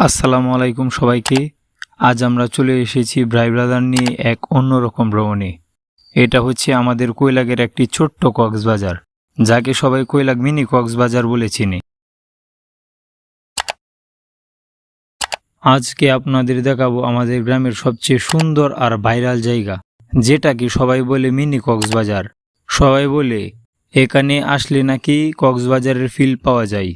আসসালামু আলাইকুম সবাইকে। আজ আমরা চলে এসেছি ভাই ব্রাদার নিয়ে এক অন্যরকম ভ্রমণে। এটা হচ্ছে আমাদের কৈলাগের একটি ছোট্ট কক্সবাজার, যাকে সবাই কৈলাগ মিনি কক্সবাজার বলে চিনে। আজকে আপনাদের দেখাবো আমাদের গ্রামের সবচেয়ে সুন্দর আর ভাইরাল জায়গা, যেটাকে সবাই বলে মিনি কক্সবাজার। সবাই বলে এখানে আসলে নাকি কক্সবাজারের ফিল পাওয়া যায়।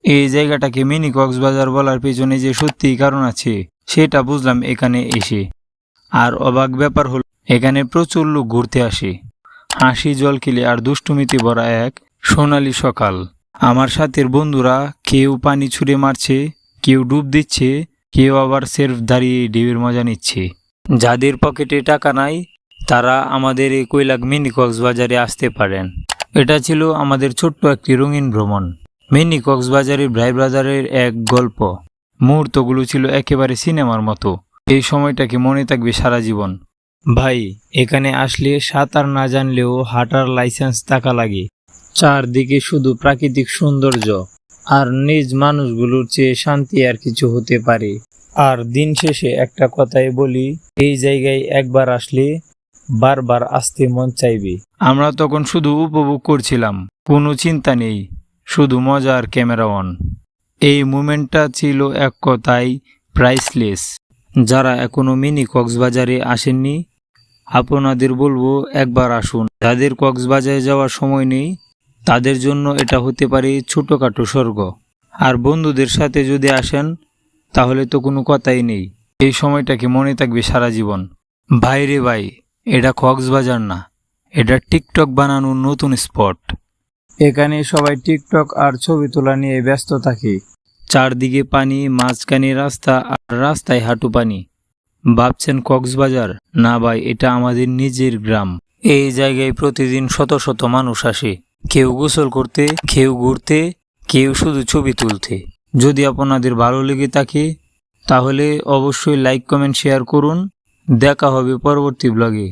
এই জায়গাটাকে মিনি কক্সবাজার বলার পেছনে যে সত্যিই কারণ আছে সেটা বুঝলাম এখানে এসে। আর অবাক ব্যাপার হলো এখানে প্রচুর লোক ঘুরতে আসে। হাসি জলখিলি আর দুষ্টুমিতে ভরা এক সোনালি সকাল। আমার সাথের বন্ধুরা কেউ পানি ছুঁড়ে মারছে, কেউ ডুব দিচ্ছে, কেউ আবার সেলফ দাঁড়িয়ে ঢেউয়ের মজা নিচ্ছে। যাদের পকেটে টাকা নাই তারা আমাদের এই কৈলাগ মিনি কক্সবাজারে আসতে পারেন। এটা ছিল আমাদের ছোট্ট একটি রঙিন ভ্রমণ। মিনি কক্সবাজারের ভাই ব্রাদারের এক গল্প। মুহূর্তগুলো ছিল একেবারে সিনেমার মতো। এই সময়টাকে মনে থাকবে সারা জীবন। ভাই, এখানে আসলে সাঁতার না জানলেও হাঁটার লাইসেন্স থাকা লাগে। চারদিকে শুধু প্রাকৃতিক সৌন্দর্য, আর নিজ মানুষগুলোর চেয়ে শান্তি আর কিছু হতে পারে। আর দিন শেষে একটা কথাই বলি, এই জায়গায় একবার আসলে বারবার আসতে মন চাইবে। আমরা তখন শুধু উপভোগ করছিলাম, কোনো চিন্তা নেই, শুধু মজা আর ক্যামেরা অন। এই মুমেন্টটা ছিল এক কথায় প্রাইসলেস। যারা এখনো মিনি কক্সবাজারে আসেননি আপনাদের বলবো একবার আসুন। যাদের কক্সবাজারে যাওয়ার সময় নেই তাদের জন্য এটা হতে পারে ছোটোখাটো স্বর্গ। আর বন্ধুদের সাথে যদি আসেন তাহলে তো কোনো কথাই নেই, এই সময়টাকে মনে থাকবে সারা জীবন। ভাই রে ভাই, এটা কক্সবাজার না, এটা টিকটক বানানোর নতুন স্পট। এখানে সবাই টিকটক আর ছবি তোলা নিয়ে ব্যস্ত থাকে। চারদিকে পানি, মাঝখানে রাস্তা, আর রাস্তায় হাঁটু পানি। ভাবছেন কক্সবাজার? না ভাই, এটা আমাদের নিজের গ্রাম। এই জায়গায় প্রতিদিন শত শত মানুষ আসে, কেউ গোসল করতে, কেউ ঘুরতে, কেউ শুধু ছবি তুলতে। যদি আপনাদের ভালো লেগে থাকে তাহলে অবশ্যই লাইক, কমেন্ট, শেয়ার করুন। দেখা হবে পরবর্তী ব্লগে।